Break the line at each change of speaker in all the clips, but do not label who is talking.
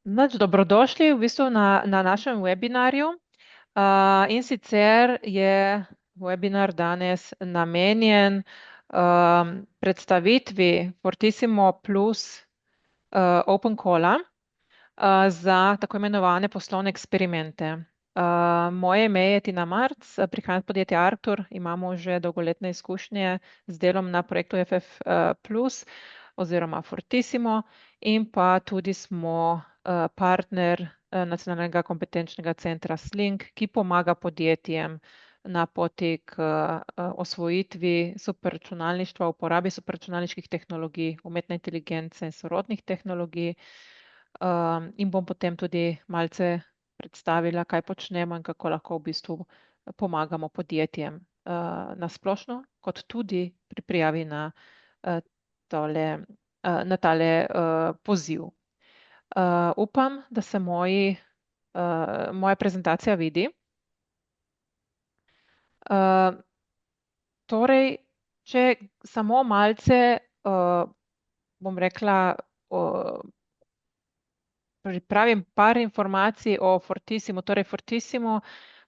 Dobrodošli v bistvu na našem webinarju. In sicer je webinar danes namenjen predstavitvi Fortissimo Plus Open Calla za tako imenovane poslovne eksperimente. Moje ime je Tina Marc, prihajam iz podjetja Arctur, imamo že dolgoletne izkušnje z delom na projektu FF Plus oziroma Fortissimo in pa tudi smo partner Nacionalnega kompetenčnega centra Slink, ki pomaga podjetjem na poti k osvojitvi superračunalništva, uporabi superračunalniških tehnologij, umetne inteligence in sorodnih tehnologij. In bom potem tudi malce predstavila, kaj počnemo in kako lahko v bistvu pomagamo podjetjem na splošno, kot tudi pri prijavi na tale poziv. Upam, da se moja prezentacija vidi. Torej, če samo malce, bom rekla, pripravim par informacij o Fortissimo. Torej, Fortissimo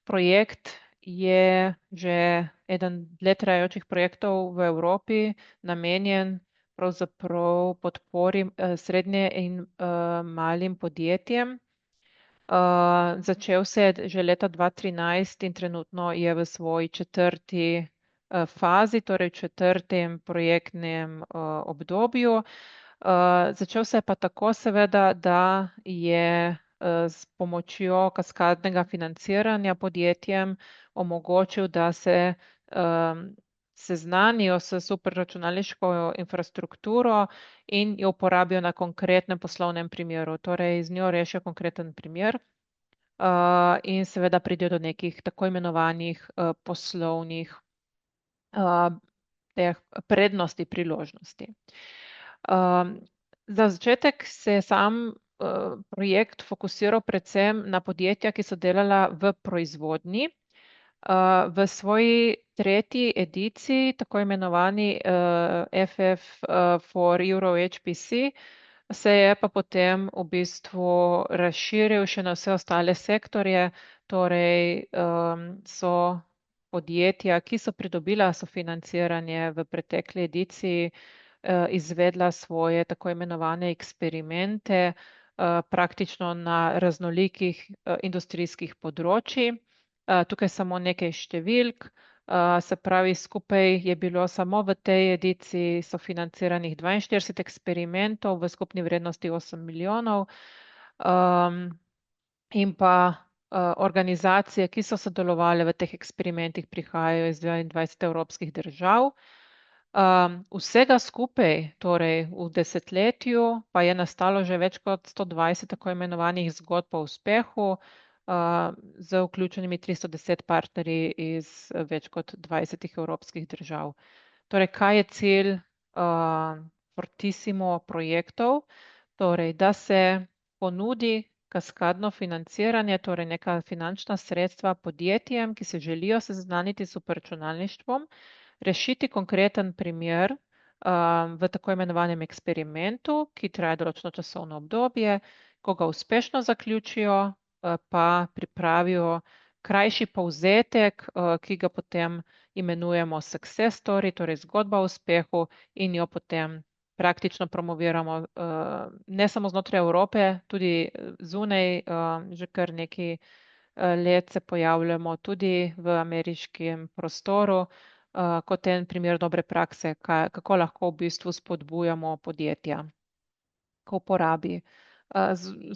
projekt je že eden dlje trajajočih projektov v Evropi, namenjen pravzaprav podpori srednje in malim podjetjem. Začel se je že leta 2013 in trenutno je v svoji četrti fazi, torej v četrtem projektnem obdobju. Začel se je pa tako seveda, da je s pomočjo kaskadnega financiranja podjetjem omogočil, da se seznanijo s superračunalniško infrastrukturo in jo uporabijo na konkretnem poslovnem primeru. Torej, z njo rešijo konkreten primer in seveda pridejo do nekih tako imenovanih poslovnih teh prednosti, priložnosti. Za začetek se je sam projekt fokusiral predvsem na podjetja, ki so delala v proizvodnji. V svoji tretji ediciji, tako imenovani FF for Euro HPC, se je pa potem v bistvu razširil še na vse ostale sektorje, torej so podjetja, ki so pridobila sofinanciranje v pretekli ediciji, izvedla svoje tako imenovane eksperimente praktično na raznolikih industrijskih področjih. Tukaj samo nekaj številk, se pravi, skupaj je bilo samo v tej ediciji sofinanciranih 42 eksperimentov v skupni vrednosti 8 milijonov. In pa organizacije, ki so sodelovali v teh eksperimentih, prihajajo iz 22 evropskih držav. Vsega skupaj, torej v desetletju, pa je nastalo že več kot 120 tako imenovanih zgodb o uspehu, z vključenimi 310 partnerji iz več kot 20 evropskih držav. Torej, kaj je cilj Fortissimo projektov? Torej, da se ponudi kaskadno financiranje, torej neka finančna sredstva podjetjem, ki se želijo seznaniti s superračunalništvom, rešiti konkreten primer v tako imenovanem eksperimentu, ki traja določeno časovno obdobje, ko ga uspešno zaključijo, pa pripravijo krajši povzetek, ki ga potem imenujemo success story, torej zgodba o uspehu, in jo potem praktično promoviramo ne samo znotraj Evrope, tudi zunaj, že kar nekaj let se pojavljamo tudi v ameriškem prostoru, kot en primer dobre prakse, kako lahko v bistvu spodbujamo podjetja k uporabi,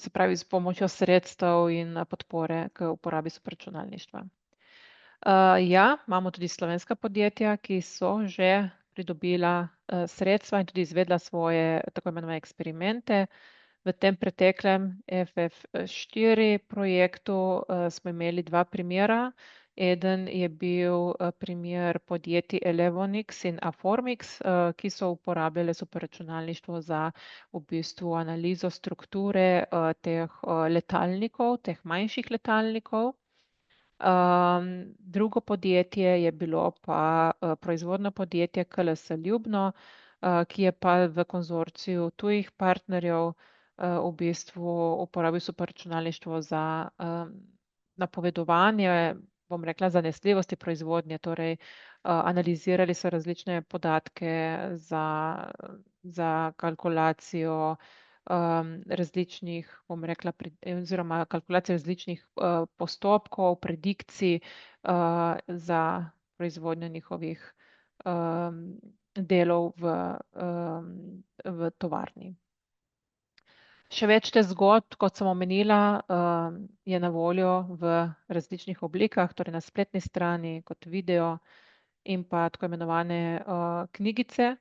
se pravi, s pomočjo sredstev in podpore k uporabi superračunalništva. Ja, imamo tudi slovenska podjetja, ki so že pridobila sredstva in tudi izvedla svoje tako imenovane eksperimente. V tem preteklem FF4 projektu smo imeli dva primera. Eden je bil primer podjetij Elevonix in Aformix, ki so uporabljale superračunalništvo za v bistvu analizo strukture teh letalnikov, teh manjših letalnikov. Drugo podjetje je bilo pa proizvodno podjetje KLS Ljubno, ki je pa v konzorciju tujih partnerjev v bistvu uporabil superračunalništvo za napovedovanje, bom rekla, zanesljivosti proizvodnje, torej analizirali so različne podatke za kalkulacijo različnih, bom rekla, oziroma kalkulacijo različnih postopkov, predikcij za proizvodnjo njihovih delov v tovarni. Še več teh zgodb, kot sem omenila, je na voljo v različnih oblikah, torej na spletni strani kot video in pa tako imenovane knjigice.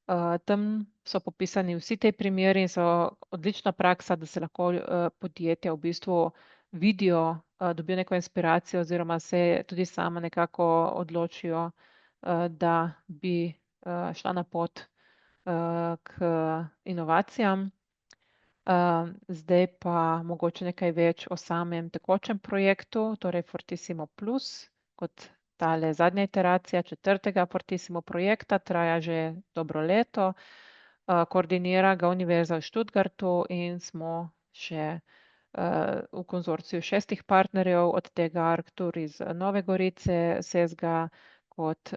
Tam so popisani vsi te primeri in so odlična praksa, da se lahko podjetja v bistvu vidijo, dobijo neko inspiracijo oziroma se tudi sama nekako odločijo, da bi šla na pot k inovacijam. Zdaj pa mogoče nekaj več o samem tekočem projektu, torej Fortissimo Plus, kot tale zadnja iteracija 4. Fortissimo projekta, traja že dobro leto. Koordinira ga Univerza v Stuttgartu in smo še v konzorciju 6 partnerjev, od tega Arctur iz Nove Gorice, SESGA kot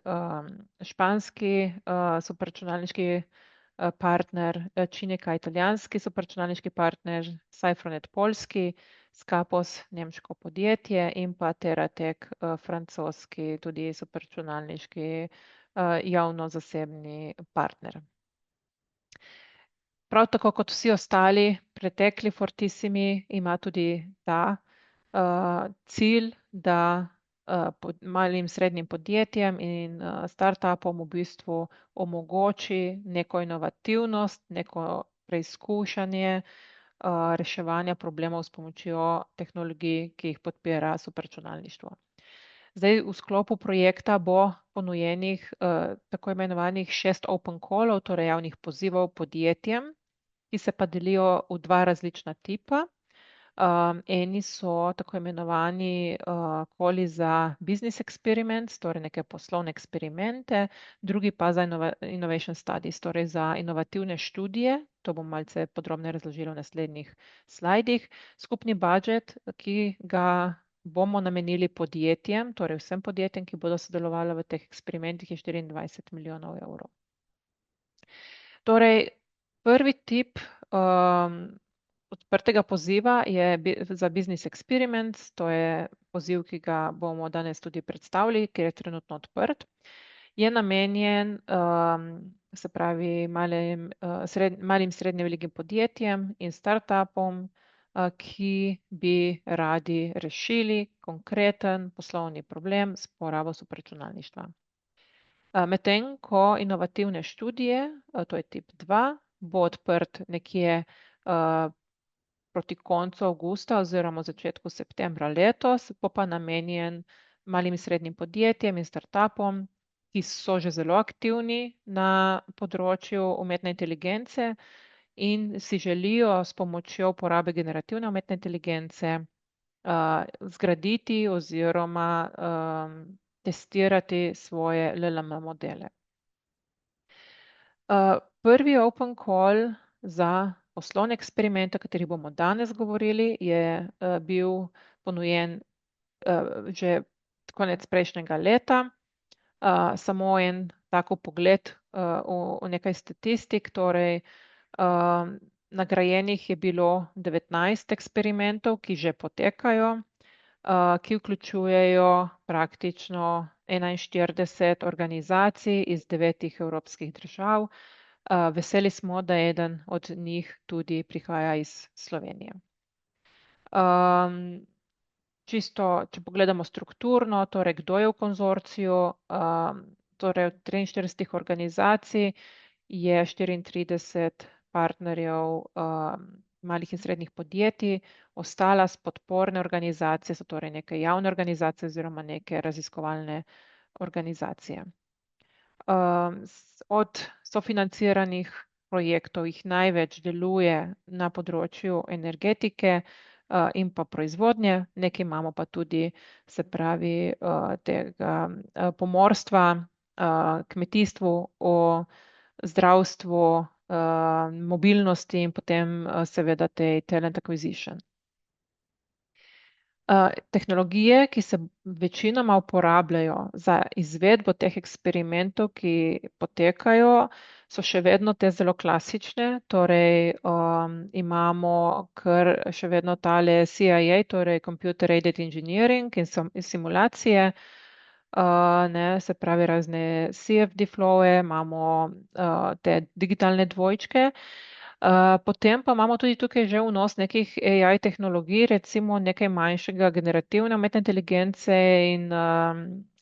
španski superračunalniški partner, Cinica italijanski superračunalniški partner, Cyfronet poljski, Scapos nemško podjetje in pa TeraTech francoski tudi superračunalniški javno-zasebni partner. Prav tako kot vsi ostali pretekli Fortissimi ima tudi ta cilj, da malim srednjim podjetjem in startupom v bistvu omogoči neko inovativnost, neko preizkušanje reševanja problemov s pomočjo tehnologij, ki jih podpira superračunalništvo. Zdaj v sklopu projekta bo ponujenih tako imenovanih 6 open callov, torej javnih pozivov podjetjem, ki se pa delijo v 2 različna tipa. Eni so tako imenovani calli za business experiments, torej neke poslovne eksperimente, drugi pa za innovation studies, torej za inovativne študije. To bom malce podrobneje razložila v naslednjih slajdih. Skupni budžet, ki ga bomo namenili podjetjem, torej vsem podjetjem, ki bodo sodelovali v teh eksperimentih, je 24 milijonov evrov. Torej, prvi tip odprtega poziva je za business experiments, to je poziv, ki ga bomo danes tudi predstavili, ker je trenutno odprt. Je namenjen, se pravi, malim srednje velikim podjetjem in startupom, ki bi radi rešili konkreten poslovni problem s porabo superračunalništva. Medtem ko inovativne študije, to je tip 2, bo odprt nekje proti koncu avgusta oziroma začetku septembra letos, bo pa namenjen malim in srednjim podjetjem in startupom, ki so že zelo aktivni na področju umetne inteligence in si želijo s pomočjo uporabe generativne umetne inteligence zgraditi oziroma testirati svoje LLM modele. Prvi open call za poslovne eksperimente, o katerih bomo danes govorili, je bil ponujen že konec prejšnjega leta. Samo en tak pogled v nekaj statistik, torej nagrajenih je bilo 19 eksperimentov, ki že potekajo, ki vključujejo praktično 41 organizacij iz 9 evropskih držav. Veseli smo, da eden od njih tudi prihaja iz Slovenije. Čisto, če pogledamo strukturno, torej kdo je v konzorciju, torej od 43 organizacij je 34 partnerjev malih in srednjih podjetij, ostala podporne organizacije so torej neke javne organizacije oziroma neke raziskovalne organizacije. Od sofinanciranih projektov jih največ deluje na področju energetike in pa proizvodnje, nekaj imamo pa tudi, se pravi, tega pomorstva, kmetijstvu, zdravstvu mobilnosti in potem seveda tej talent acquisition. Tehnologije, ki se večinoma uporabljajo za izvedbo teh eksperimentov, ki potekajo, so še vedno te zelo klasične, torej imamo kar še vedno tale CIA, torej Computer Aided Engineering in simulacije, ne, se pravi razne CFD flowe, imamo te digitalne dvojčke. Potem pa imamo tudi tukaj že vnos nekih AI tehnologij, recimo nekaj manjšega generativne umetne inteligence in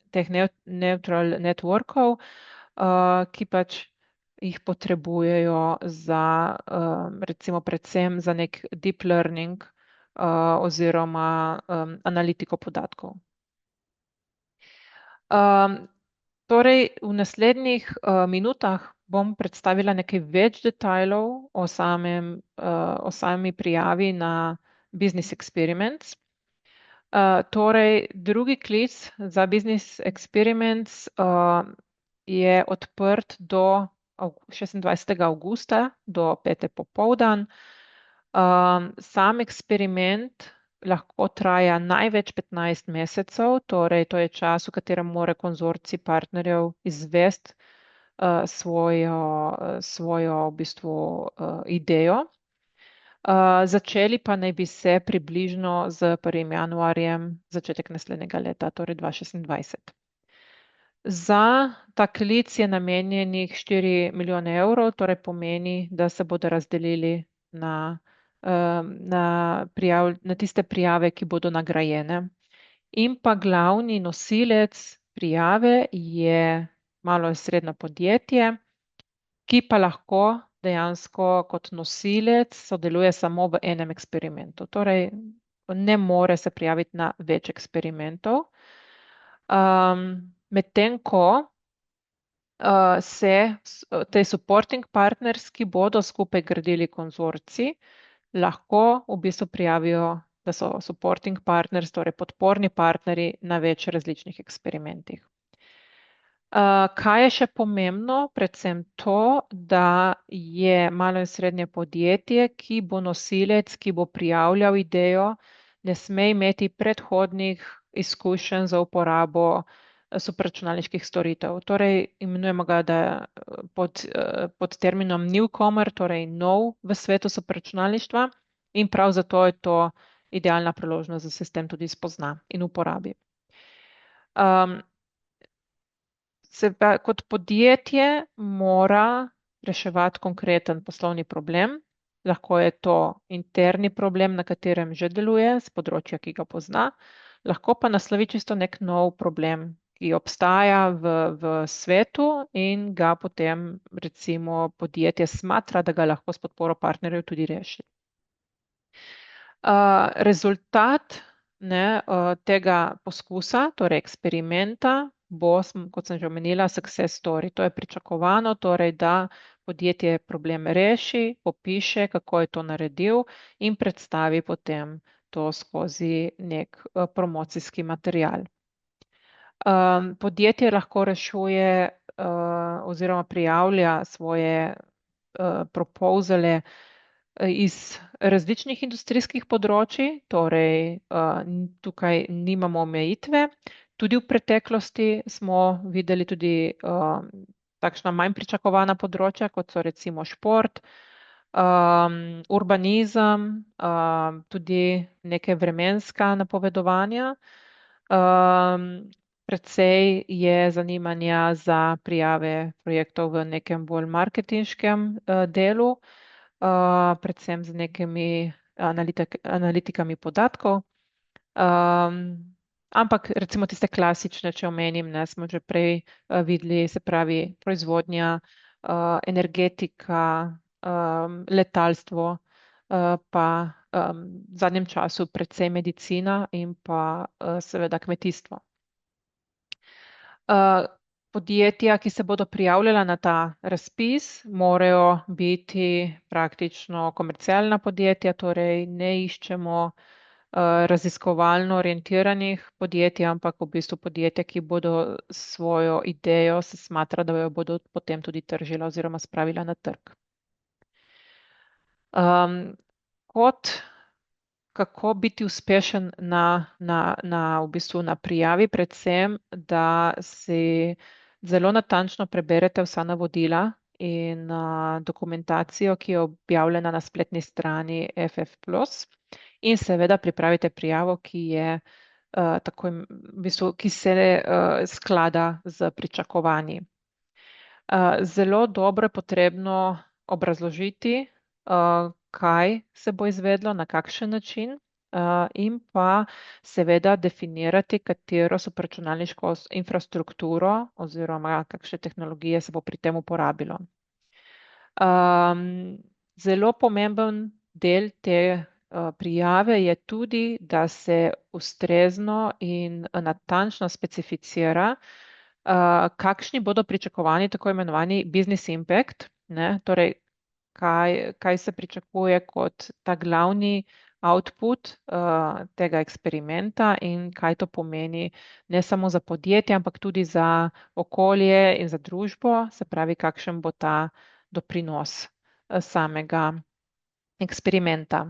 teh neutral networkov, ki pač jih potrebujejo za, recimo predvsem za nek deep learning oziroma analitiko podatkov. Torej, v naslednjih minutah bom predstavila nekaj več detajlov o sami prijavi na Business Experiments. Torej, drugi klic za Business Experiments je odprt do 26. avgusta do 5. popoldan. Sam eksperiment lahko traja največ 15 mesecev, torej to je čas, v katerem mora konzorcij partnerjev izvesti svojo v bistvu idejo. Začeli pa naj bi se približno z 1. januarjem, začetek naslednjega leta, torej 2026. Za ta klic je namenjenih 4 milijone evrov, torej pomeni, da se bodo razdelili na tiste prijave, ki bodo nagrajene. In pa glavni nosilec prijave je malo in srednje podjetje, ki pa lahko dejansko kot nosilec sodeluje samo v enem eksperimentu. Torej, ne more se prijaviti na več eksperimentov. Medtem ko se te supporting partners, ki bodo skupaj gradili konzorcij, lahko v bistvu prijavijo, da so supporting partners, torej podporni partnerji na več različnih eksperimentih. Kaj je še pomembno? Predvsem to, da je malo in srednje podjetje, ki bo nosilec, ki bo prijavljal idejo, ne sme imeti predhodnih izkušenj za uporabo superračunalniških storitev. Torej, imenujemo ga pod terminom newcomer, torej nov v svetu superračunalništva, in prav zato je to idealna priložnost, da se s tem tudi spozna in uporabi. Kot podjetje mora reševati konkreten poslovni problem. Lahko je to interni problem, na katerem že deluje, z področja, ki ga pozna. Lahko pa naslovi čisto nek nov problem, ki obstaja v svetu in ga potem recimo podjetje smatra, da ga lahko s podporo partnerjev tudi reši. Rezultat tega poskusa, torej eksperimenta, bo, kot sem že omenila, success story. To je pričakovano, torej, da podjetje problem reši, opiše, kako je to naredil in predstavi potem to skozi nek promocijski material. Podjetje lahko rešuje oziroma prijavlja svoje proposale iz različnih industrijskih področij, torej tukaj nimamo omejitve. Tudi v preteklosti smo videli tudi takšna manj pričakovana področja, kot so recimo šport, urbanizem, tudi neke vremenska napovedovanja. Precej je zanimanja za prijave projektov v nekem bolj marketinškem delu, predvsem z nekimi analitikami podatkov. Ampak recimo tiste klasične, če omenim, smo že prej videli, se pravi proizvodnja, energetika, letalstvo, pa v zadnjem času precej medicina in pa seveda kmetijstvo. Podjetja, ki se bodo prijavljala na ta razpis, morajo biti praktično komercialna podjetja, torej ne iščemo raziskovalno orientiranih podjetij, ampak v bistvu podjetja, ki bodo svojo idejo, se smatra, da jo bodo potem tudi tržila oziroma spravila na trg. Kot kako biti uspešen v bistvu na prijavi, predvsem, da si zelo natančno preberete vsa navodila in dokumentacijo, ki je objavljena na spletni strani FF+, in seveda pripravite prijavo, ki je tako, v bistvu, ki se sklada z pričakovanji. Zelo dobro je potrebno obrazložiti, kaj se bo izvedlo, na kakšen način, in pa seveda definirati, katero superračunalniško infrastrukturo oziroma kakšne tehnologije se bo pri tem uporabilo. Zelo pomemben del te prijave je tudi, da se ustrezno in natančno specificira, kakšni bodo pričakovani tako imenovani business impact, ne? Torej, kaj se pričakuje kot ta glavni output tega eksperimenta in kaj to pomeni ne samo za podjetje, ampak tudi za okolje in za družbo, se pravi, kakšen bo ta doprinos samega eksperimenta.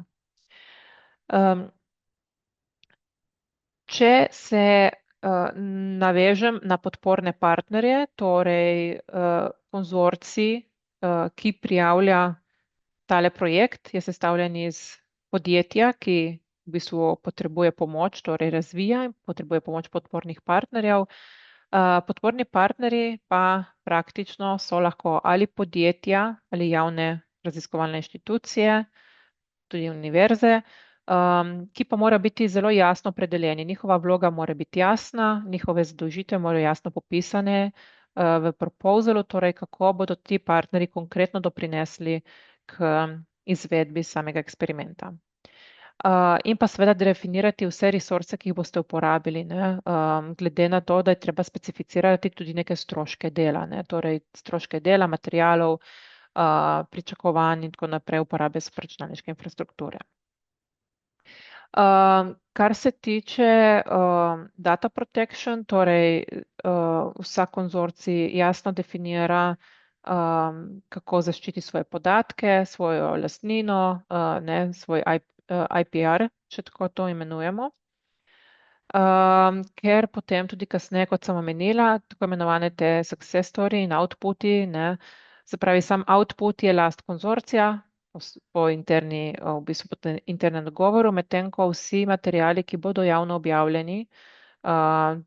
Če se navežem na podporne partnerje, torej konzorcij, ki prijavlja tale projekt, je sestavljen iz podjetja, ki v bistvu potrebuje pomoč, torej razvija in potrebuje pomoč podpornih partnerjev. Podporni partnerji pa praktično so lahko ali podjetja ali javne raziskovalne inštitucije, tudi univerze, ki pa mora biti zelo jasno opredeljeni. Njihova vloga mora biti jasna, njihove zadolžitve morajo jasno popisane v proposalu, torej kako bodo ti partnerji konkretno doprinesli k izvedbi samega eksperimenta. In pa seveda definirati vse resurse, ki jih boste uporabili, ne? Glede na to, da je treba specificirati tudi neke stroške dela, ne? Torej stroške dela, materialov, pričakovanj in tako naprej uporabe superračunalniške infrastrukture. Kar se tiče data protection, torej vsak konzorcij jasno definira, kako zaščiti svoje podatke, svojo lastnino, ne, svoj IPR, če tako to imenujemo. Ker potem tudi kasneje, kot sem omenila, tako imenovane te success story in outputi, ne, se pravi, sam output je last konzorcija po v bistvu po internem dogovoru, medtem ko vsi materiali, ki bodo javno objavljeni,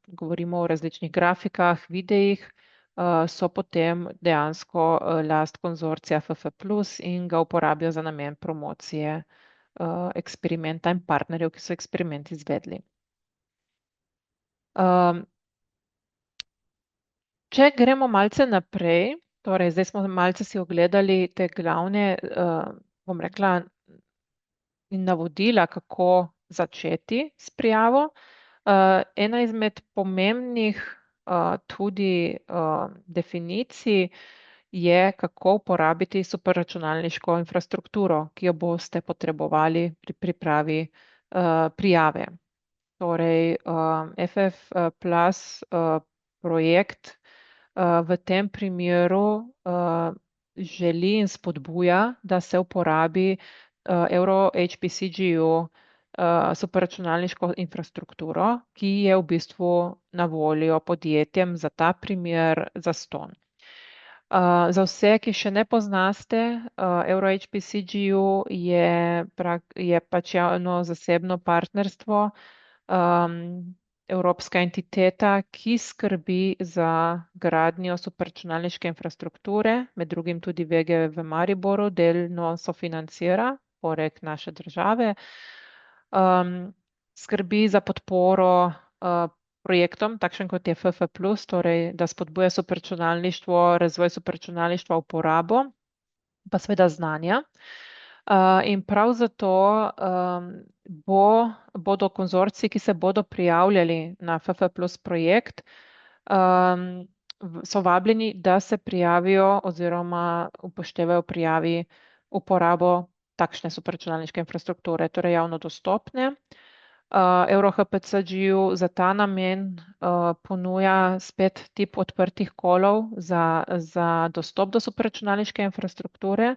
govorimo o različnih grafikah, videih, so potem dejansko last konzorcija FF+ in ga uporabijo za namen promocije eksperimenta in partnerjev, ki so eksperiment izvedli. Če gremo malce naprej, torej zdaj smo malce si ogledali te glavne, bom rekla, navodila, kako začeti s prijavo. Ena izmed pomembnih tudi definicij je, kako uporabiti superračunalniško infrastrukturo, ki jo boste potrebovali pri pripravi prijave. Torej, FF+ projekt v tem primeru želi in spodbuja, da se uporabi EuroHPCGU superračunalniško infrastrukturo, ki je v bistvu na voljo podjetjem za ta primer zastonj. Za vse, ki še ne poznaste, EuroHPCGU je pač javno-zasebno partnerstvo, evropska entiteta, ki skrbi za gradnjo superračunalniške infrastrukture, med drugim tudi VGV v Mariboru delno sofinancira, poleg naše države. Skrbi za podporo projektom, takšen kot je FF+, torej da spodbuja superračunalništvo, razvoj superračunalništva, uporabo, pa seveda znanja. In prav zato bodo konzorciji, ki se bodo prijavljali na FF+ projekt, so vabljeni, da se prijavijo oziroma upoštevajo prijavi uporabo takšne superračunalniške infrastrukture, torej javno dostopne. EuroHPCGU za ta namen ponuja spet tip odprtih kolov za dostop do superračunalniške infrastrukture.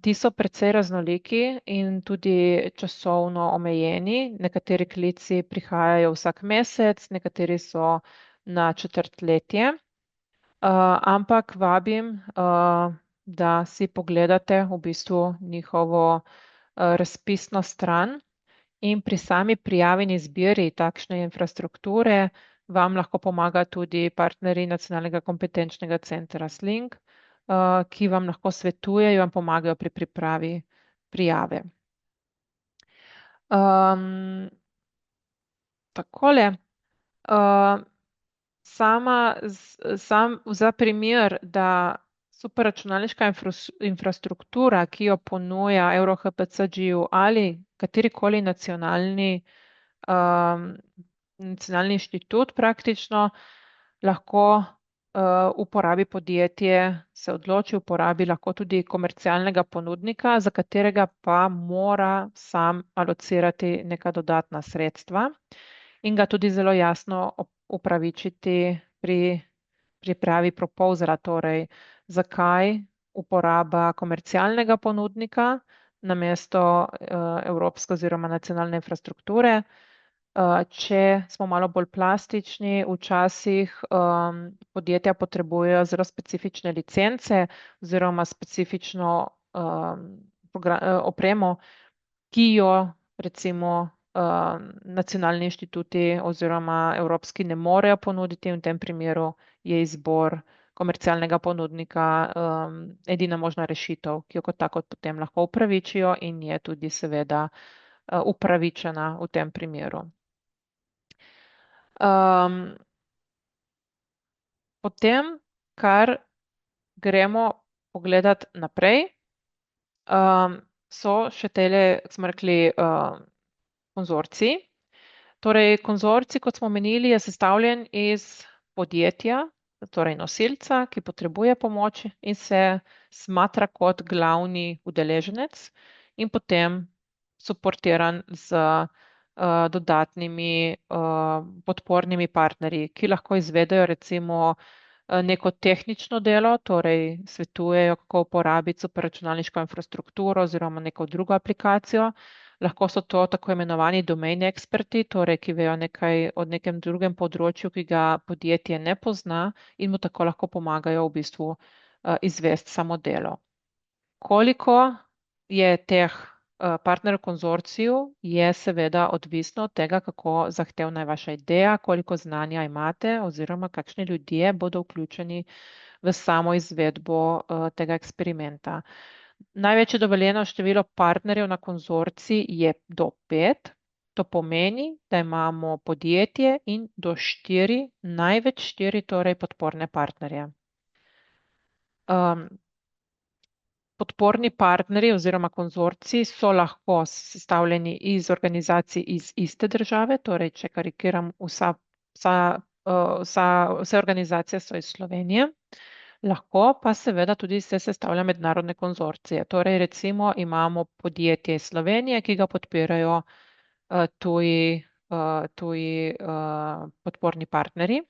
Ti so precej raznoliki in tudi časovno omejeni. Nekateri klici prihajajo vsak mesec, nekateri so na četrtletje. Ampak vabim, da si pogledate v bistvu njihovo razpisno stran in pri sami prijavi in izbiri takšne infrastrukture vam lahko pomaga tudi partnerji Nacionalnega kompetenčnega centra Slink, ki vam lahko svetujejo in pomagajo pri pripravi prijave. Takole. Sam za primer, da superračunalniška infrastruktura, ki jo ponuja EuroHPC-GU ali katerikoli nacionalni inštitut praktično, lahko uporabi podjetje, se odloči uporabi lahko tudi komercialnega ponudnika, za katerega pa mora sam alocirati neka dodatna sredstva in ga tudi zelo jasno upravičiti pri pripravi proposala, torej zakaj uporaba komercialnega ponudnika namesto evropske oziroma nacionalne infrastrukture. Če smo malo bolj plastični, včasih podjetja potrebujejo zelo specifične licence oziroma specifično opremo, ki jo recimo nacionalni inštituti oziroma evropski ne morejo ponuditi. In v tem primeru je izbor komercialnega ponudnika edina možna rešitev, ki jo kot tako potem lahko upravičijo in je tudi seveda upravičena v tem primeru. Potem, kar gremo pogledat naprej, so še tele, smo rekli, konzorciji. Torej, konzorcij, kot smo menili, je sestavljen iz podjetja, torej nosilca, ki potrebuje pomoč in se smatra kot glavni udeleženec in potem suportiran z dodatnimi podpornimi partnerji, ki lahko izvedejo recimo neko tehnično delo, torej svetujejo, kako uporabiti superračunalniško infrastrukturo oziroma neko drugo aplikacijo. Lahko so to tako imenovani domain eksperti, torej ki vejo nekaj o nekem drugem področju, ki ga podjetje ne pozna in mu tako lahko pomagajo v bistvu izvesti samo delo. Koliko je teh partnerjev v konzorciju, je seveda odvisno od tega, kako zahtevna je vaša ideja, koliko znanja imate oziroma kakšni ljudje bodo vključeni v samo izvedbo tega eksperimenta. Največje dovoljeno število partnerjev na konzorciji je do 5. To pomeni, da imamo podjetje in do 4, največ 4, torej podporne partnerje. Podporni partnerji oziroma konzorciji so lahko sestavljeni iz organizacij iz iste države, torej če karikiram, vse organizacije so iz Slovenije. Lahko pa seveda tudi se sestavlja mednarodne konzorcije. Torej recimo imamo podjetje iz Slovenije, ki ga podpirajo tuji podporni partnerji.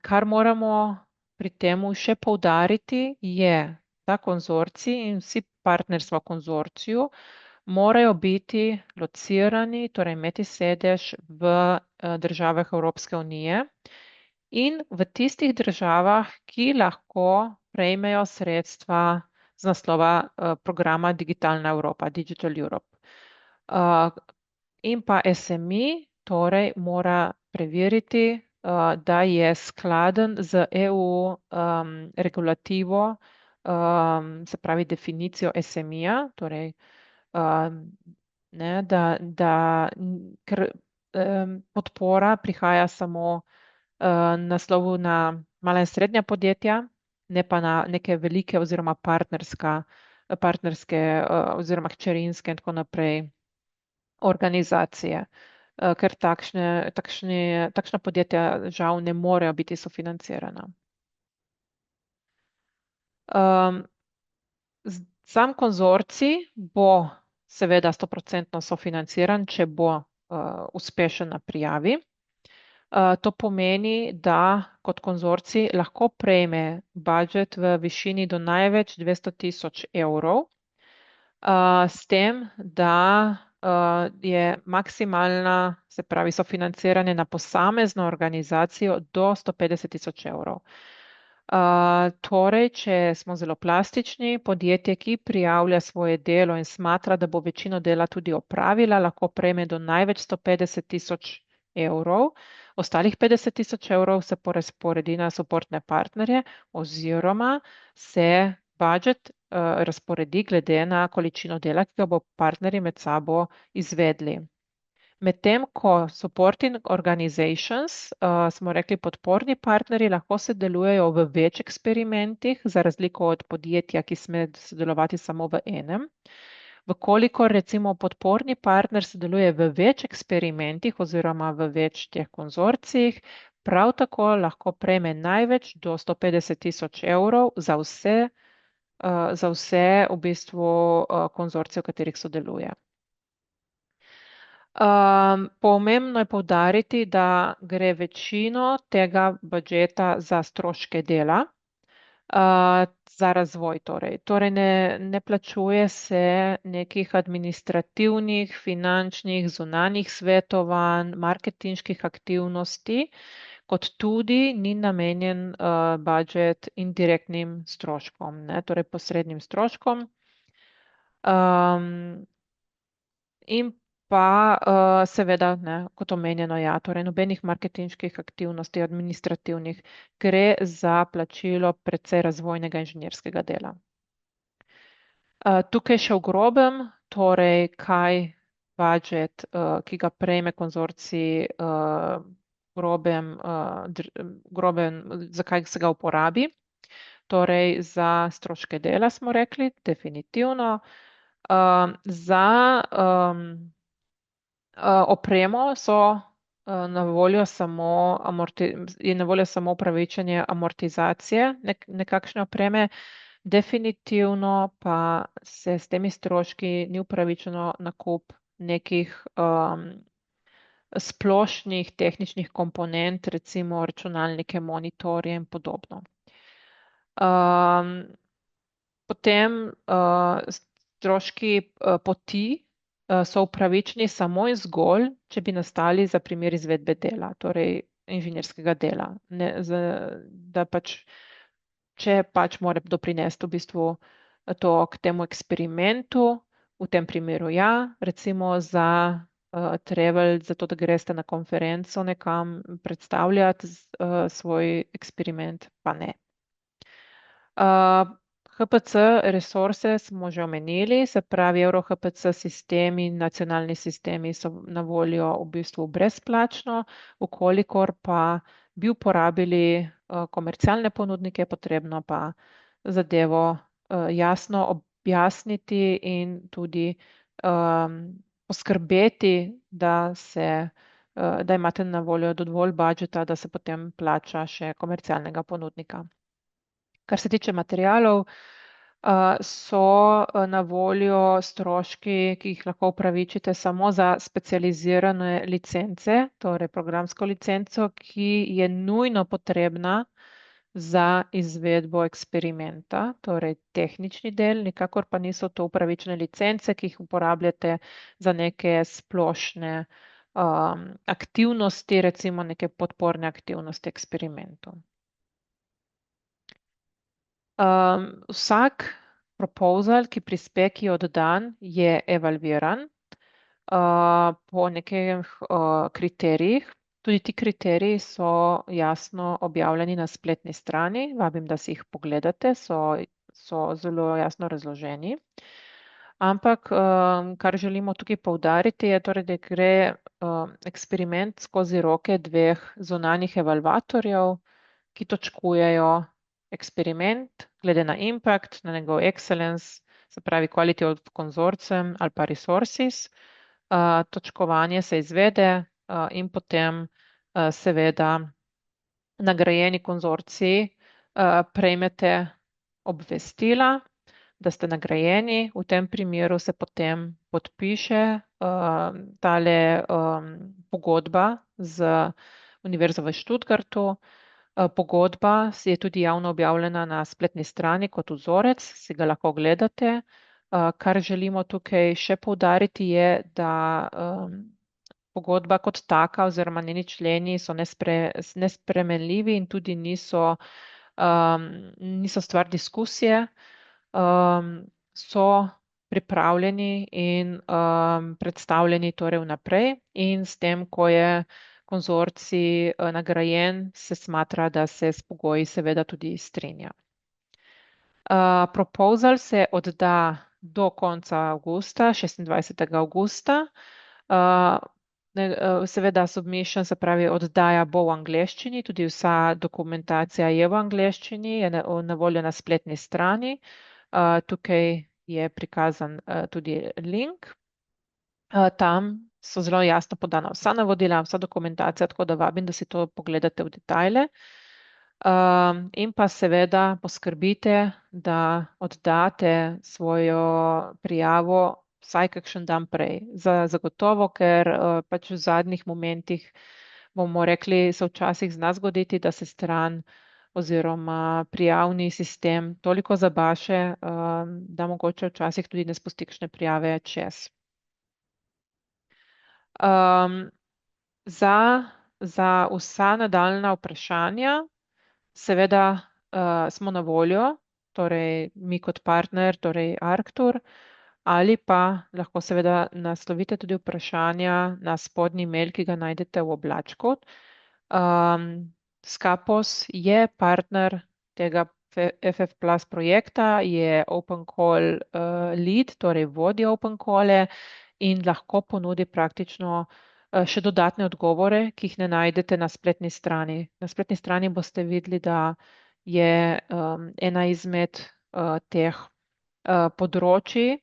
Kar moramo pri temu še poudariti je, da konzorcij in vsi partnerstva v konzorciju morajo biti locirani, torej imeti sedež v državah Evropske unije in v tistih državah, ki lahko prejmejo sredstva z naslova programa Digitalna Evropa, Digital Europe. In pa SMI, torej mora preveriti, da je skladen z EU regulativo, se pravi definicijo SMI-ja, torej ker podpora prihaja samo naslovu na mala in srednja podjetja, ne pa na neke velike oziroma partnerske oziroma hčerinske in tako naprej organizacije, ker takšna podjetja žal ne morejo biti sofinancirana. Sam konzorcij bo seveda 100% sofinanciran, če bo uspešen na prijavi. To pomeni, da kot konzorcij lahko prejme budžet v višini do največ 200 tisoč evrov, s tem, da je maksimalna, se pravi, sofinanciranje na posamezno organizacijo do 150 tisoč evrov. Torej, če smo zelo plastični, podjetje, ki prijavlja svoje delo in smatra, da bo večino dela tudi opravila, lahko prejme do največ 150 tisoč evrov. Ostalih 50 tisoč evrov se porazporedi na suportne partnerje oziroma se budžet razporedi glede na količino dela, ki ga bo partnerji med sabo izvedli. Medtem ko supporting organizations, smo rekli podporni partnerji, lahko sodelujejo v več eksperimentih, za razliko od podjetja, ki sme sodelovati samo v enem. Vkolikor recimo podporni partner sodeluje v več eksperimentih oziroma v več teh konzorcijih, prav tako lahko prejme največ do 150 tisoč evrov za vse v bistvu konzorcije, v katerih sodeluje. Pomembno je poudariti, da gre večino tega budžeta za stroške dela, za razvoj torej. Torej ne plačuje se nekih administrativnih, finančnih, zunanjih svetovanj, marketinških aktivnosti, kot tudi ni namenjen budžet indirektnim stroškom, torej posrednim stroškom. In pa seveda, kot omenjeno, torej nobenih marketinških aktivnosti, administrativnih, gre za plačilo precej razvojnega inženirskega dela. Tukaj še v grobem, torej kaj budžet, ki ga prejme konzorcij, grobem, zakaj se ga uporabi. Torej za stroške dela smo rekli, definitivno. Za opremo na voljo je na voljo samo upravičenje amortizacije nekakšne opreme, definitivno pa se s temi stroški ni upravičeno nakup nekih splošnih tehničnih komponent, recimo računalnike, monitorje in podobno. Potem stroški poti so upravičeni samo in zgolj, če bi nastali za primer izvedbe dela, torej inženirskega dela. Če pač mora doprinesti v bistvu to k temu eksperimentu, v tem primeru recimo za travel, zato da greste na konferenco nekam predstavljati svoj eksperiment, pa ne. HPC resurse smo že omenili, se pravi EuroHPC sistemi, nacionalni sistemi so na voljo v bistvu brezplačno, vkolikor pa bi uporabili komercialne ponudnike, potrebno pa zadevo jasno objasniti in tudi poskrbeti, da imate na voljo dovolj budžeta, da se potem plača še komercialnega ponudnika. Kar se tiče materialov, so na voljo stroški, ki jih lahko upravičite samo za specializirane licence, torej programsko licenco, ki je nujno potrebna za izvedbo eksperimenta, torej tehnični del, nikakor pa niso to upravičene licence, ki jih uporabljate za neke splošne aktivnosti, recimo neke podporne aktivnosti eksperimentov. Vsak proposal, ki prispe, ki je oddan, je evalviran po nekih kriterijih. Tudi ti kriteriji so jasno objavljeni na spletni strani, vabim, da si jih pogledate, so zelo jasno razloženi. Ampak, kar želimo tukaj poudariti, je torej, da gre eksperiment skozi roke dveh zunanjih evalvatorjev, ki točkujejo eksperiment glede na impact, na njegov excellence, se pravi quality of consortium ali pa resources. Točkovanje se izvede in potem seveda nagrajeni konzorciji prejmete obvestila, da ste nagrajeni. V tem primeru se potem podpiše tale pogodba z Univerza v Stuttgartu. Pogodba je tudi javno objavljena na spletni strani kot vzorec, si ga lahko ogledate. Kar želimo tukaj še poudariti je, da pogodba kot taka oziroma njeni členi so nespremenljivi in tudi niso stvar diskusije, so pripravljeni in predstavljeni torej vnaprej in s tem, ko je konzorcij nagrajen, se smatra, da se s pogoji seveda tudi strinja. Proposal se odda do konca avgusta, 26. avgusta. Seveda submission, se pravi oddaja bo v angleščini, tudi vsa dokumentacija je v angleščini, je na voljo na spletni strani. Tukaj je prikazan tudi link. Tam so zelo jasno podana vsa navodila, vsa dokumentacija, tako da vabim, da si to pogledate v detajle. In pa seveda poskrbite, da oddate svojo prijavo vsaj kakšen dan prej. Zagotovo, ker pač v zadnjih momentih, bomo rekli, se včasih zna zgoditi, da se stran oziroma prijavni sistem toliko zabaše, da mogoče včasih tudi ne spusti kakšne prijave čez. Za vsa nadaljna vprašanja seveda smo na voljo, torej mi kot partner, torej Arctur, ali pa lahko seveda naslovite tudi vprašanja na spodnji mail, ki ga najdete v oblačku. Scapos je partner tega FF Plus projekta, je Open Call lead, torej vodja Open Calle in lahko ponudi praktično še dodatne odgovore, ki jih ne najdete na spletni strani. Na spletni strani boste videli, da je ena izmed teh področji,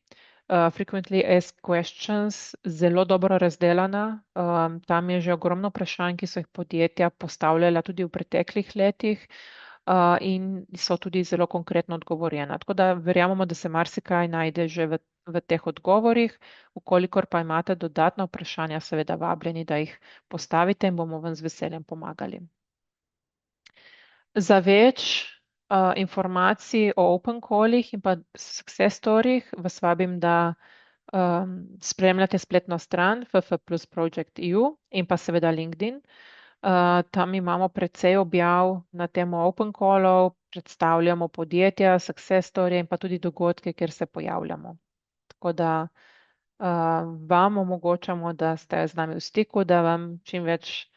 frequently asked questions, zelo dobro razdelana. Tam je že ogromno vprašanj, ki so jih podjetja postavljala tudi v preteklih letih in so tudi zelo konkretno odgovorjena. Tako da verjamemo, da se marsikaj najde že v teh odgovorih. Vkolikor pa imate dodatna vprašanja, seveda vabljeni, da jih postavite in bomo vam z veseljem pomagali. Za več informacij o Open Callih in pa Success Storyjih vas vabim, da spremljate spletno stran ffplusproject.eu in pa seveda LinkedIn. Tam imamo precej objav na temo Open Callov, predstavljamo podjetja, Success Storyje in pa tudi dogodke, kjer se pojavljamo. Tako da vam omogočamo, da ste z nami v stiku, da vam čim več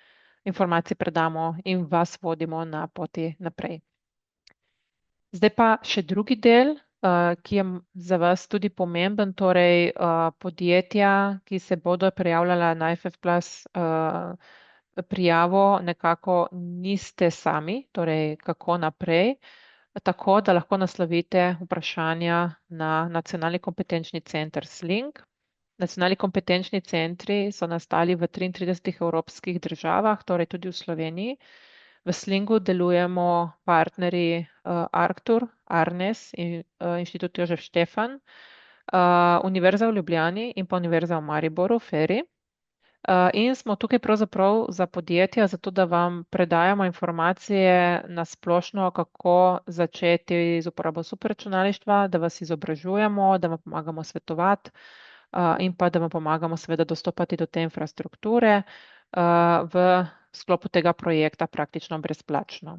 informacij predamo in vas vodimo na poti naprej. Zdaj pa še drugi del, ki je za vas tudi pomemben, torej podjetja, ki se bodo prijavljala na FF Plus prijavo, nekako niste sami, torej kako naprej, tako da lahko naslovite vprašanja na Nacionalni kompetenčni center SLING. Nacionalni kompetenčni centri so nastali v 33 evropskih državah, torej tudi v Sloveniji. V SLING-u delujemo partnerji Arctur, Arnes in Inštitut Jožef Štefan, Univerza v Ljubljani in pa Univerza v Mariboru, FERI. In smo tukaj pravzaprav za podjetja, zato da vam predajamo informacije na splošno, kako začeti z uporabo superračunalništva, da vas izobražujemo, da vam pomagamo svetovati in pa da vam pomagamo seveda dostopati do te infrastrukture v sklopu tega projekta praktično brezplačno.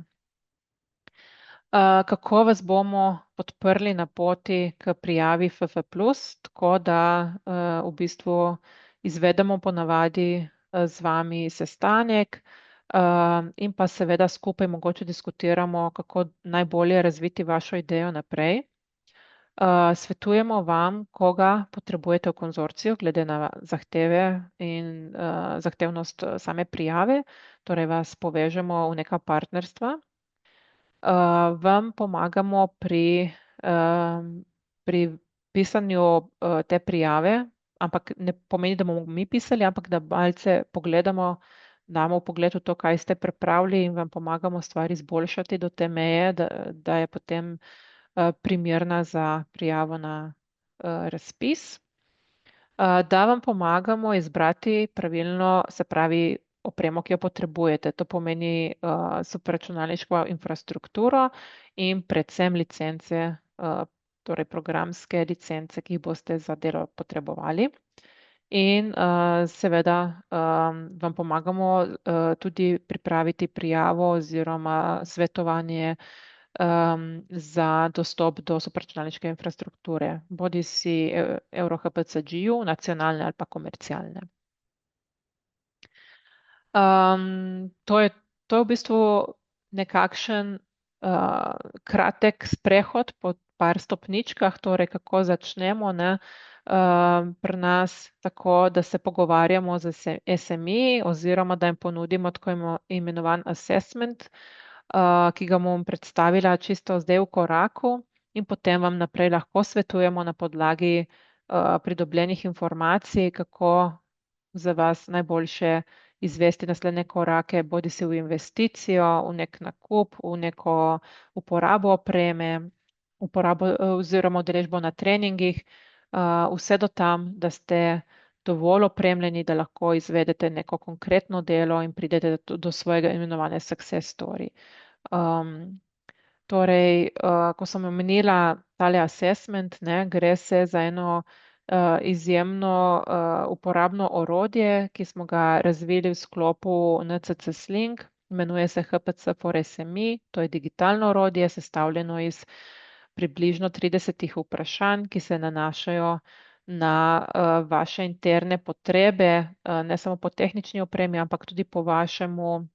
Kako vas bomo podprli na poti k prijavi FF+, tako da v bistvu izvedemo ponavadi z vami sestanek in pa seveda skupaj mogoče diskutiramo, kako najbolje razviti vašo idejo naprej. Svetujemo vam, koga potrebujete v konzorciju, glede na zahteve in zahtevnost same prijave, torej vas povežemo v neka partnerstva. Vam pomagamo pri pisanju te prijave, ampak ne pomeni, da bomo mi pisali, ampak da malce pogledamo, damo vpogled v to, kaj ste pripravili in vam pomagamo stvari izboljšati do te meje, da je potem primerna za prijavo na razpis. Da vam pomagamo izbrati pravilno, se pravi opremo, ki jo potrebujete. To pomeni superračunalniško infrastrukturo in predvsem licence, torej programske licence, ki jih boste za delo potrebovali. In seveda vam pomagamo tudi pripraviti prijavo oziroma svetovanje za dostop do superračunalniške infrastrukture, bodi si EuroHPCG-ju, nacionalne ali pa komercialne. To je v bistvu nekakšen kratek sprehod po par stopničkah, torej kako začnemo, ne? Pri nas tako, da se pogovarjamo z SME oziroma da jim ponudimo tako imenovan assessment, ki ga bom predstavila čisto zdaj v koraku in potem vam naprej lahko svetujemo na podlagi pridobljenih informacij, kako za vas najboljše izvesti naslednje korake, bodi si v investicijo, v nek nakup, v neko uporabo opreme, uporabo oziroma udeležbo na treningih, vse do tam, da ste dovolj opremljeni, da lahko izvedete neko konkretno delo in pridete do svojega imenovane success story. Torej, ko sem omenila tale assessment, ne, gre se za eno izjemno uporabno orodje, ki smo ga razvili v sklopu NCC Sling, imenuje se HPC for SME, to je digitalno orodje, sestavljeno iz približno 30 vprašanj, ki se nanašajo na vaše interne potrebe, ne samo po tehnični opremi, ampak tudi po vašemu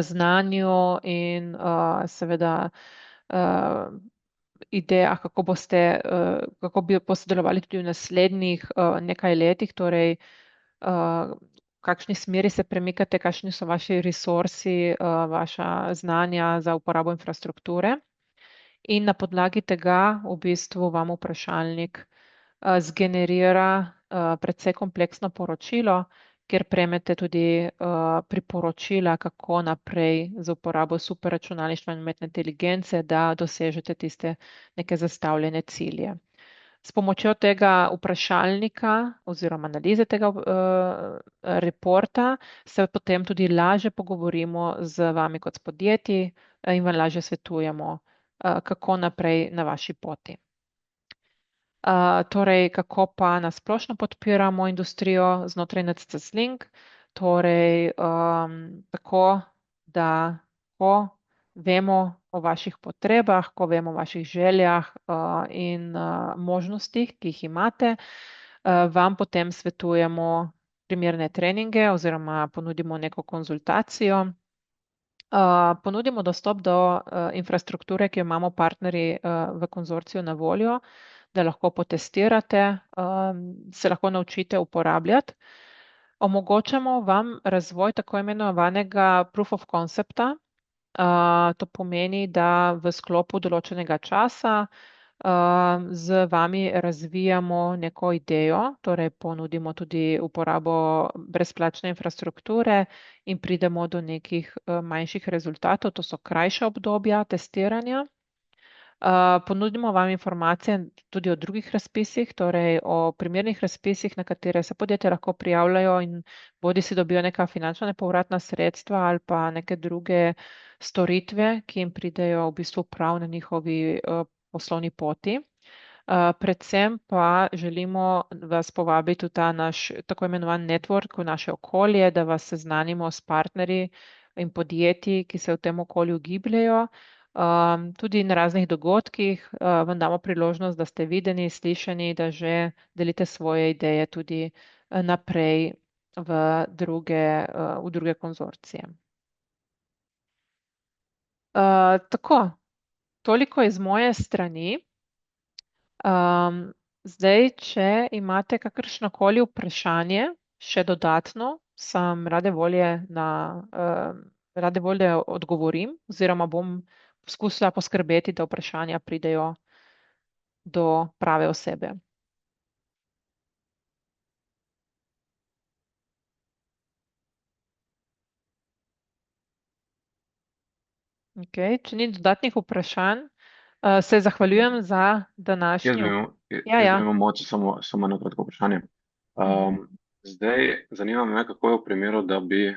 znanju in seveda idejah, kako bi posodelovali tudi v naslednjih nekaj letih, torej v kakšni smeri se premikate, kakšni so vaši resursi, vaša znanja za uporabo infrastrukture. In na podlagi tega v bistvu vam vprašalnik zgenerira precej kompleksno poročilo, kjer prejmete tudi priporočila, kako naprej z uporabo superračunalništva in umetne inteligence, da dosežete tiste neke zastavljene cilje. S pomočjo tega vprašalnika oziroma analize tega reporta se potem tudi lažje pogovorimo z vami kot s podjetji in vam lažje svetujemo, kako naprej na vaši poti. Torej, kako pa nasplošno podpiramo industrijo znotraj NCC Sling? Torej, tako, da ko vemo o vaših potrebah, ko vemo o vaših željah in možnostih, ki jih imate, vam potem svetujemo primerne treninge oziroma ponudimo neko konzultacijo. Ponudimo dostop do infrastrukture, ki jo imamo partnerji v konzorciju na voljo, da lahko potestirate, se lahko naučite uporabljati. Omogočamo vam razvoj tako imenovanega proof of concepta. To pomeni, da v sklopu določenega časa z vami razvijamo neko idejo, torej ponudimo tudi uporabo brezplačne infrastrukture in pridemo do nekih manjših rezultatov, to so krajša obdobja testiranja. Ponudimo vam informacije tudi o drugih razpisih, torej o primernih razpisih, na katere se podjetja lahko prijavljajo in bodi si dobijo neka finančna nepovratna sredstva ali pa neke druge storitve, ki jim pridejo v bistvu prav na njihovi poslovni poti. Predvsem pa želimo vas povabiti v ta naš tako imenovan network, v naše okolje, da vas seznanimo s partnerji in podjetji, ki se v tem okolju gibljajo. Tudi na raznih dogodkih vam damo priložnost, da ste videni, slišani, da že delite svoje ideje tudi naprej v druge konzorcije. Tako, toliko iz moje strani. Zdaj, če imate kakršnokoli vprašanje, še dodatno, sem rade volje odgovorim oziroma bom poskusila poskrbeti, da vprašanja pridejo do prave osebe. Okay. Če ni dodatnih vprašanj, se zahvaljujem za
Jaz bi imel, jaz, jaz bi
današnjo. Ja, ja.
imel mogoče samo eno kratko vprašanje. Um, Zdaj, zanima me, kako je v primeru, da bi,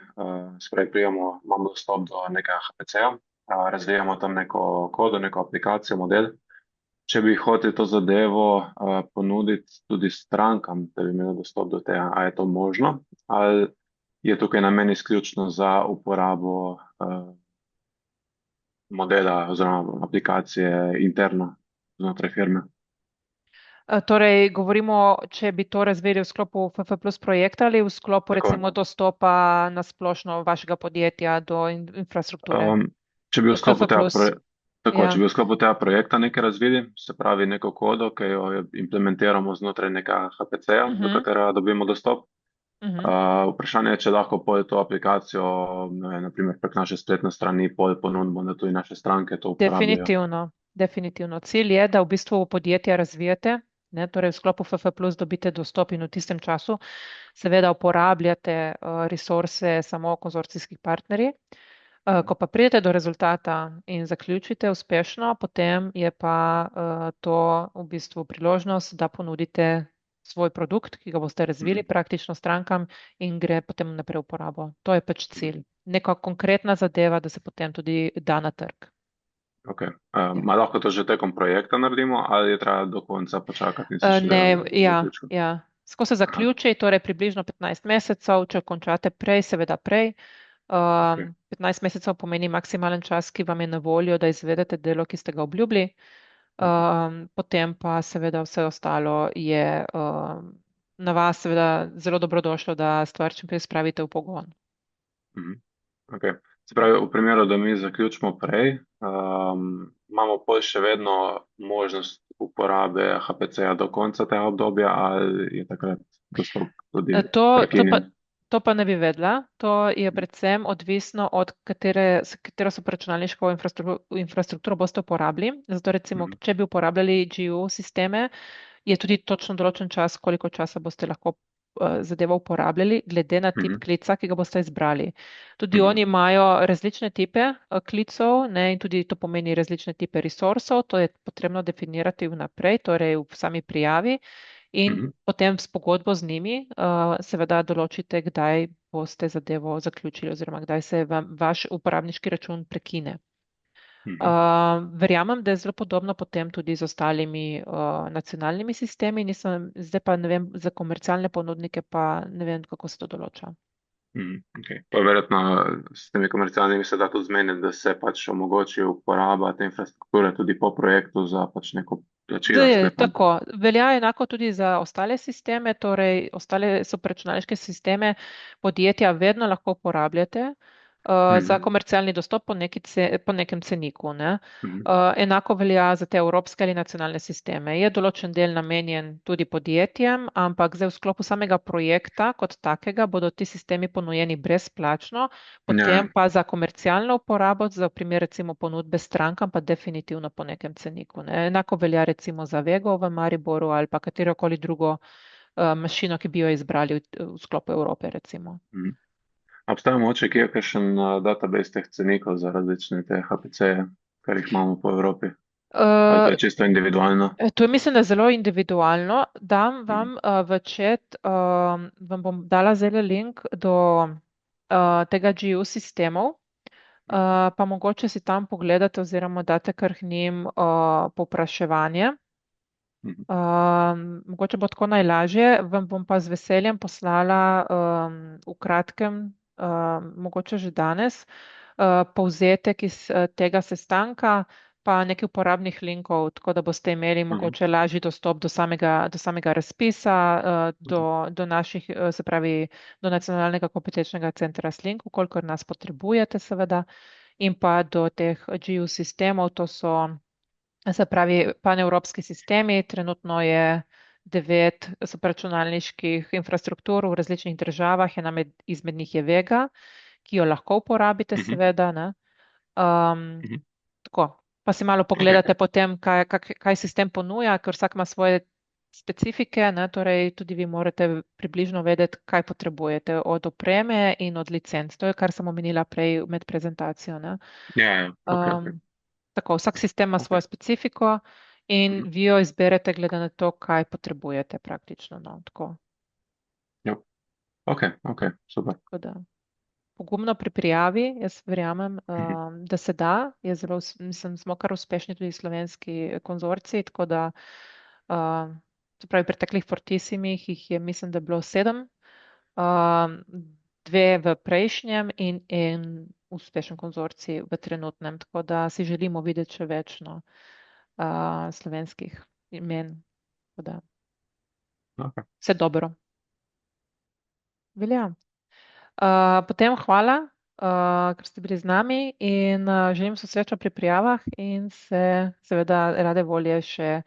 imamo dostop do nekega HPC-ja, razvijamo tam neko kodo, neko aplikacijo, model. Če bi hotel to zadevo ponuditi tudi strankam, da bi imeli dostop do tega, a je to možno, ali je tukaj namen izključno za uporabo modela oziroma aplikacije interno znotraj firme.
Torej, govorimo, če bi to razvili v sklopu FF Plus projekta ali v sklopu
Tako.
recimo dostopa na splošno vašega podjetja do infrastrukture.
Um, če bi v sklopu
FF
tega
Plus,
če
ja.
bi v sklopu tega projekta nekaj razvili, se pravi neko kodo, ki jo implementiramo znotraj nekega HPC-ja, do
Mhm,
katerega dobimo dostop.
mhm.
Vprašanje je, če lahko pol to aplikacijo, ne vem, naprimer prek naše spletne strani, pol ponudimo, da tudi naše stranke to uporabljajo.
Definitivno, definitivno. Cilj je, da v bistvu podjetja razvijate, ne, torej v sklopu FF Plus dobite dostop in v tistem času seveda uporabljate resurse samo konzorcijskih partnerji. Ko pa pridete do rezultata in zaključite uspešno, potem je pa to v bistvu priložnost, da ponudite svoj produkt, ki ga boste razvili
Mhm.
praktično strankam in gre potem naprej v uporabo. To je pač cilj. Neka konkretna zadeva, da se potem tudi da na trg.
Okay.
Ja.
Lahko to že tekom projekta naredimo, ali je treba do konca počakati in se šele
Ne,
v
ja,
zaključku?
ja. Ko se
Aha,
zaključi, torej približno 15 mesecev, če končate prej, seveda prej.
okay.
15 mesecev pomeni maksimalen čas, ki vam je na voljo, da izvedete delo, ki ste ga obljubili.
Mhm.
Potem pa seveda vse ostalo je na vas seveda zelo dobrodošlo, da stvar čim prej spravite v pogon.
Mhm. Okay. Se pravi, v primeru, da mi zaključimo prej, imamo pol še vedno možnost uporabe HPC-ja do konca tega obdobja, ali je takrat dostop tudi
To pa,
prekinjen?
to pa ne bi vedela. To je predvsem odvisno od katero so računalniško infrastrukturo boste uporabili. Zato recimo,
Mhm.
če bi uporabljali GU sisteme, je tudi točno določen čas, koliko časa boste lahko zadevo uporabljali, glede na tip
Mhm.
klica, ki ga boste izbrali. Tudi
Mhm.
oni imajo različne tipe klicev, ne, in tudi to pomeni različne tipe resursov. To je potrebno definirati vnaprej, torej v sami prijavi. In
Mhm.
potem s pogodbo z njimi, seveda določite, kdaj boste zadevo zaključili oziroma kdaj se vam vaš uporabniški račun prekine.
Mhm.
Verjamem, da je zelo podobno potem tudi z ostalimi nacionalnimi sistemi, zdaj pa ne vem, za komercialne ponudnike pa ne vem, kako se to določa.
Mhm. Okay. Pa verjetno s temi komercialnimi se da tudi zmeniti, da se pač omogoči uporaba te infrastrukture tudi po projektu za pač neko
Da
plačilo,
je
sklepam.
tako, velja enako tudi za ostale sisteme, torej ostale superračunalniške sisteme podjetja vedno lahko uporabljate za
Mhm.
komercialni dostop po nekem ceniku, ne.
Mhm.
Enako velja za te evropske ali nacionalne sisteme. Je določen del namenjen tudi podjetjem, ampak zdaj v sklopu samega projekta kot takega bodo ti sistemi ponujeni brezplačno,
Ja.
potem pa za komercialno uporabo, za primer recimo ponudbe strankam, pa definitivno po nekem ceniku, ne. Enako velja recimo za Vego v Mariboru ali pa katerokoli drugo mašino, ki bi jo izbrali v sklopu Evrope recimo.
Mhm. A obstaja mogoče kje kakšen database teh cenikov za različne te HPC-je, kar jih imamo po Evropi? Ali to
Uh,
je čisto individualno?
To je mislim, da zelo individualno. Dam
Mhm.
vam v chat, vam bom dala zdaj link do tega GU sistemov, pa mogoče si tam pogledate oziroma date kar k njim povpraševanje.
Mhm.
Mogoče bo tako najlažje, vam bom pa z veseljem poslala v kratkem, mogoče že danes, povzetek iz tega sestanka, pa nekaj uporabnih linkov, tako da boste imeli
Mhm.
mogoče lažji dostop do samega razpisa,
Mhm.
do naših, se pravi, do Nacionalnega kompetenčnega centra Slink, kolikor nas potrebujete, seveda, in pa do teh GU sistemov, to so. Se pravi, panevropski sistemi, trenutno je 9 superračunalniških infrastruktur v različnih državah, izmed njih je Vega, ki jo lahko uporabite,
Mhm.
seveda, ne. Um,
Mhm.
Tako, pa si malo
Okay.
pogledate potem, kaj sistem ponuja, ker vsak ima svoje specifike, ne, torej tudi vi morate približno vedeti, kaj potrebujete od opreme in od licenc. To je, kar sem omenila prej med prezentacijo, ne.
Ja, ja, ok, ok.
Um, Tako, vsak sistem ima
Okay.
svojo specifiko in
Mhm.
vi jo izberete glede na to, kaj potrebujete praktično. No, tako.
Ja. Ok, super.
Tako da pogumno pri prijavi, jaz verjamem,
Mhm.
da se da. Mislim, smo kar uspešni tudi slovenski konzorciji, tako da se pravi, pri teklih Fortissimih jih je, mislim, da bilo 7, um, 2 v prejšnjem in en uspešen konzorcij v trenutnem, tako da si želimo videti še več slovenskih imen, tako da
Ok.
vse dobro. Velja. Potem hvala, ker ste bili z nami in želim se srečo pri prijavah in se seveda rade volje še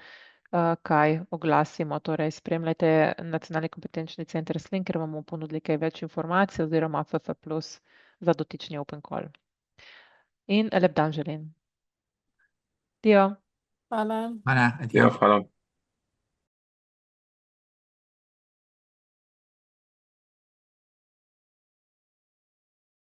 kaj oglasimo. Torej, spremljajte Nacionalni kompetenčni center Slin, ker vam bomo ponudili kaj več informacij oziroma FF Plus za dotični Open Call. In lep dan želim. Dio.
Hvala.
Hvala,
Ja,
adijo.
hvala.